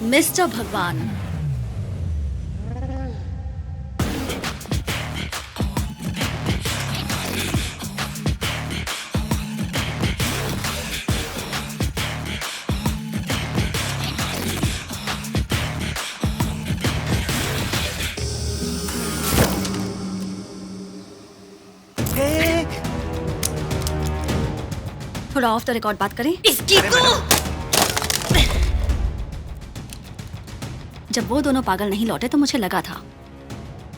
Mister भगवान, थोड़ा of the record बात करें। इसकी तो जब वो दोनों पागल नहीं लौटे तो मुझे लगा था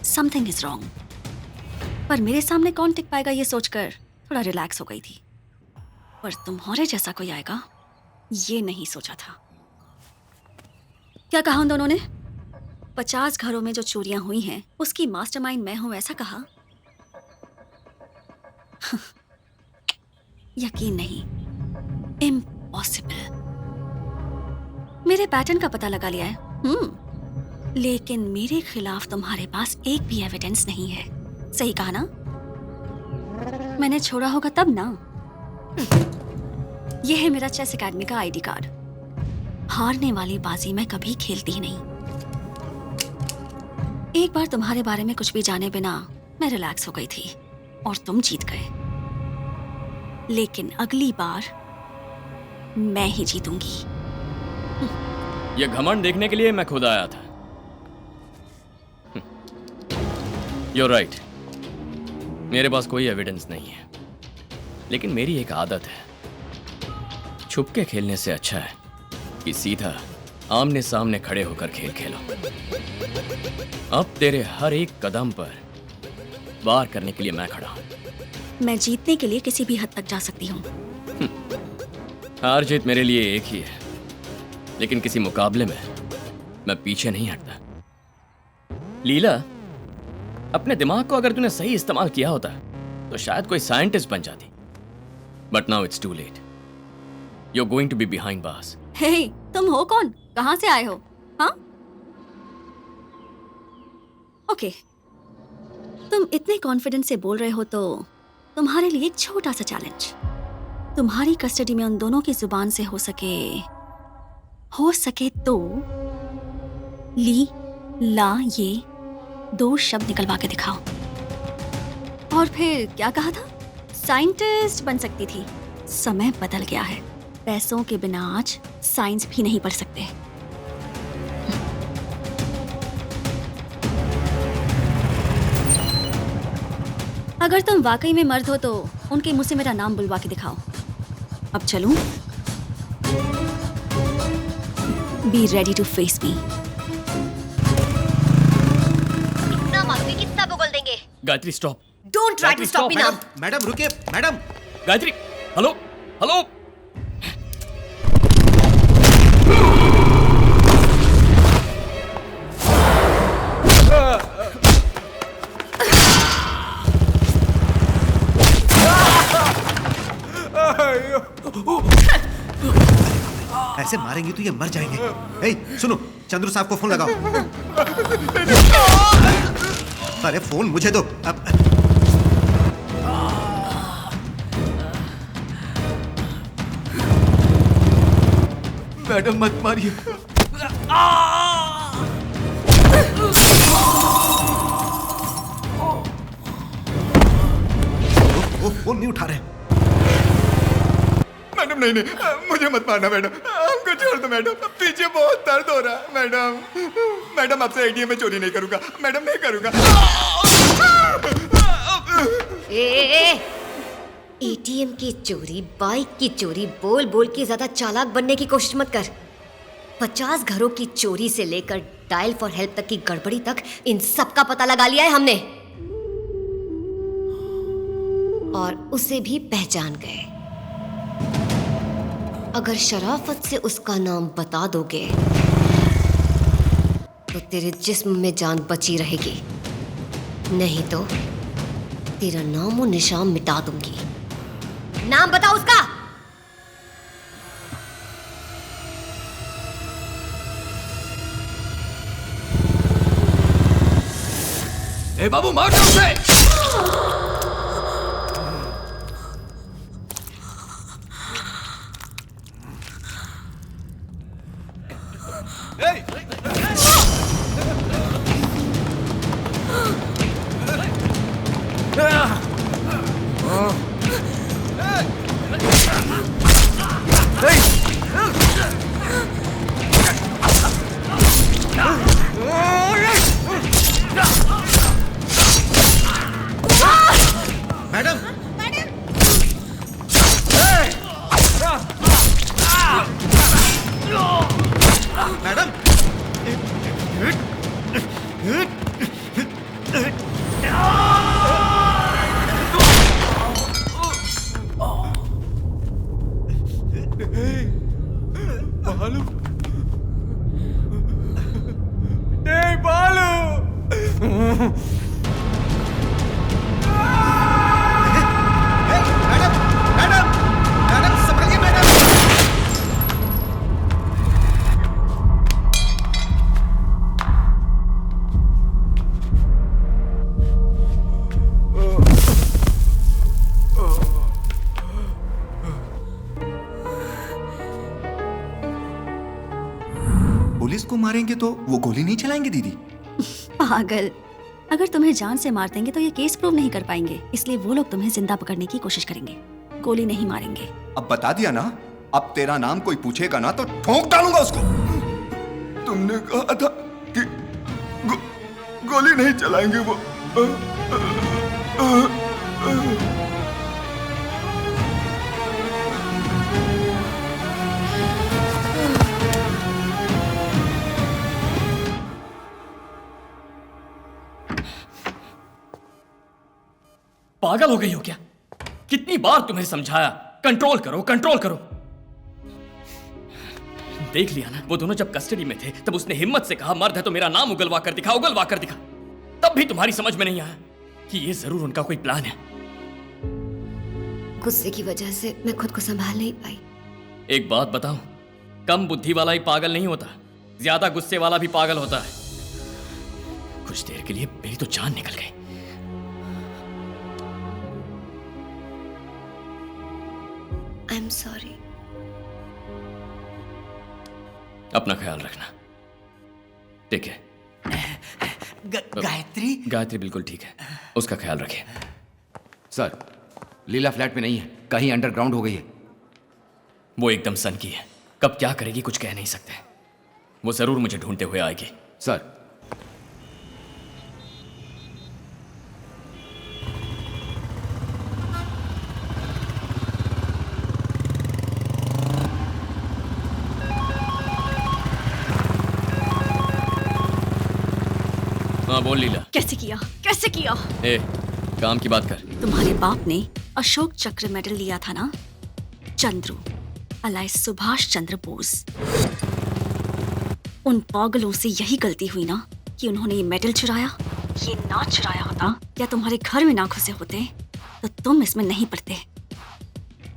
समथिंग इज रॉन्ग, पर मेरे सामने कौन टिक पाएगा ये सोचकर थोड़ा रिलैक्स हो गई थी। पर तुम्हारे जैसा कोई आएगा ये नहीं सोचा था। क्या कहा उन दोनों ने? 50 घरों में जो चोरियां हुई हैं उसकी मास्टरमाइंड मैं हूं, ऐसा कहा? यकीन नहीं, इम्पॉसिबल। मेरे पैटर्न का पता लगा लिया है। लेकिन मेरे खिलाफ तुम्हारे पास एक भी एविडेंस नहीं है। सही कहा ना? मैंने छोड़ा होगा तब ना। यह है मेरा चेस एकेडमी का आईडी कार्ड। हारने वाली बाजी मैं कभी खेलती ही नहीं। एक बार तुम्हारे बारे में कुछ भी जाने बिना मैं रिलैक्स हो गई थी और तुम जीत गए। लेकिन अगली बार मैं ही जीतूंगी। ये घमंड देखने के लिए मैं खुद आया था। You're right. मेरे पास कोई एविडेंस नहीं है, लेकिन मेरी एक आदत है। छुप के खेलने से अच्छा है कि सीधा आमने सामने खड़े होकर खेल खेलो। अब तेरे हर एक कदम पर वार करने के लिए मैं खड़ा हूं। मैं जीतने के लिए किसी भी हद तक जा सकती हूँ। हार जीत मेरे लिए एक ही है, लेकिन किसी मुकाबले में मैं पीछे नहीं हटता। लीला, अपने दिमाग को अगर तूने सही इस्तेमाल किया होता तो शायद कोई साइंटिस्ट बन जाती। But now it's too late. You are going to be behind bars. Hey, तुम हो कौन? कहां से आए हो? हाँ? ओके, तुम इतने कॉन्फिडेंस से बोल रहे हो तो तुम्हारे लिए एक छोटा सा चैलेंज। तुम्हारी कस्टडी में उन दोनों की जुबान से हो सके तो ली ला ये 2 शब्द निकलवा के दिखाओ। और फिर क्या कहा था? साइंटिस्ट बन सकती थी। समय बदल गया है। पैसों के बिना आज साइंस भी नहीं पढ़ सकते। अगर तुम वाकई में मर्द हो तो उनके मुंह से मेरा नाम बुलवा के दिखाओ। अब चलूं? Be ready to face me. इतना मारोगे कितना बोल देंगे? Gayatri stop. Don't try to stop me now. Madam रुकिए, मैडम। Gayatri, hello hello. ऐसे मारेंगे तो ये मर जाएंगे। ए, सुनो, चंद्रू साहब को फोन लगाओ। अरे फोन मुझे दो। अब मैडम मत मारिए। वो फोन नहीं उठा रहे। मैडम नहीं नहीं, मुझे मत मारना मैडम, हमको छोड़ दो मैडम, पीछे बहुत दर्द हो रहा है मैडम। मैडम आपसे एटीएम में चोरी नहीं करूंगा मैडम, नहीं करूंगा। एटीएम की चोरी, बाइक की चोरी, बोल बोल के ज्यादा चालाक बनने की कोशिश मत कर। 50 घरों की चोरी से लेकर डायल फॉर हेल्प तक की गड़बड़ी तक इन सब का पता लगा लिया है हमने, और उसे भी पहचान गए। अगर शराफत से उसका नाम बता दोगे तो तेरे जिस्म में जान बची रहेगी, नहीं तो तेरा नाम और निशान मिटा दूंगी। नाम बताओ उसका। ए बाबू, मार दो उसे। Madam madam madam madam madam संभालिए मैडम। पुलिस को मारेंगे तो वो गोली नहीं चलाएंगे दीदी? पागल, अगर तुम्हें जान से मार देंगे तो ये केस प्रूव नहीं कर पाएंगे, इसलिए वो लोग तुम्हें जिंदा पकड़ने की कोशिश करेंगे, गोली नहीं मारेंगे। अब बता दिया ना, अब तेरा नाम कोई पूछेगा ना तो ठोक डालूंगा उसको। तुमने कहा था कि गोली नहीं चलाएंगे वो। पागल हो गई हो क्या? कितनी बार तुम्हें समझाया, कंट्रोल करो कंट्रोल करो। देख लिया ना, वो दोनों जब कस्टडी में थे तब उसने हिम्मत से कहा मर्द है तो मेरा नाम उगलवा कर दिखा, उगलवा कर दिखा। तब भी तुम्हारी समझ में नहीं आया कि ये जरूर उनका कोई प्लान है। गुस्से की वजह से मैं खुद को संभाल नहीं पाई। एक बात बताऊं, कम बुद्धि वाला ही पागल नहीं होता, ज्यादा गुस्से वाला भी पागल होता है। कुछ देर के लिए मेरी तो जान निकल गई। I am sorry. अपना ख्याल रखना, ठीक है? गायत्री? गायत्री बिल्कुल ठीक है, उसका ख्याल रखिए। सर, लीला फ्लैट में नहीं है, कहीं अंडरग्राउंड हो गई है। वो एकदम सन की है, कब क्या करेगी कुछ कह नहीं सकते। वो जरूर मुझे ढूंढते हुए आएगी। सर, हाँ बोल लीला। कैसे किया, कैसे किया? ए, काम की बात कर। तुम्हारे बाप ने अशोक चक्र मेडल लिया था ना, चंद्रू अलाय सुभाष चंद्र बोस। उन पागलों से यही गलती हुई ना कि उन्होंने ये मेडल चुराया। ये ना चुराया होता या तुम्हारे घर में ना घुसे होते तो तुम इसमें नहीं पड़ते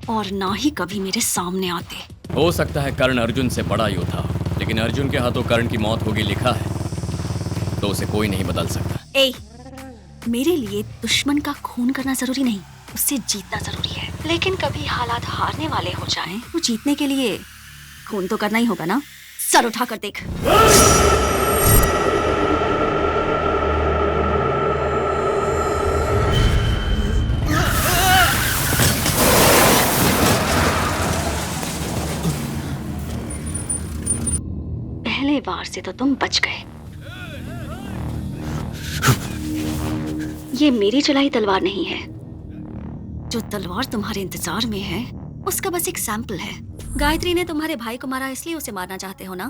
और ना ही कभी मेरे सामने आते। हो सकता है कर्ण अर्जुन से बड़ा योद्धा हो, लेकिन अर्जुन के हाथों कर्ण की मौत होगी लिखा है तो उसे कोई नहीं बदल सकता। ए, मेरे लिए दुश्मन का खून करना जरूरी नहीं, उससे जीतना जरूरी है। लेकिन कभी हालात हारने वाले हो जाएं, तो जीतने के लिए खून तो करना ही होगा ना। सर उठा कर देख। पहले बार से तो तुम बच गए। ये मेरी चलाई तलवार नहीं है। जो तलवार तुम्हारे इंतजार में है उसका बस एक सैंपल है। गायत्री ने तुम्हारे भाई को मारा इसलिए उसे मारना चाहते हो ना।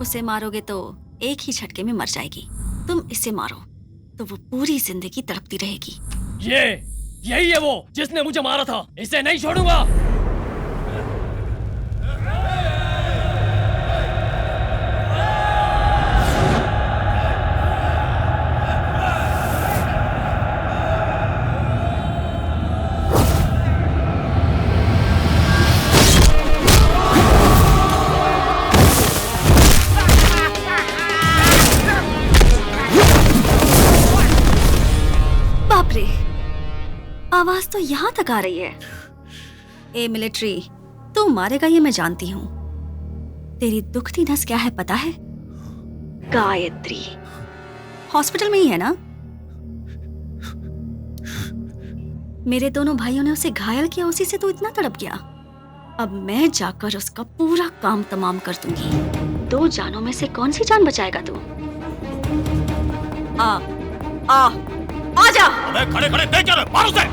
उसे मारोगे तो एक ही झटके में मर जाएगी। तुम इसे मारो तो वो पूरी जिंदगी तड़पती रहेगी। यही है वो जिसने मुझे मारा था। इसे नहीं छोड़ूंगा। बाप रे, आवाज तो यहाँ तक आ रही है। ए मिलिट्री, तू मारेगा ये मैं जानती हूँ। तेरी दुखती नस क्या है पता है? गायत्री हॉस्पिटल में ही है ना? मेरे दोनों भाइयों ने उसे घायल किया, उसी से तो इतना तड़प गया। अब मैं जाकर उसका पूरा काम तमाम कर दूंगी। 2 जानों में से कौन सी जान बचाएगा तू? आ जा। अबे खड़े खड़े दे चल, मार उसे।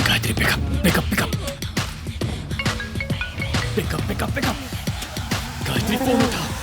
गायत्री पिकअप। गायत्री फोन उठा।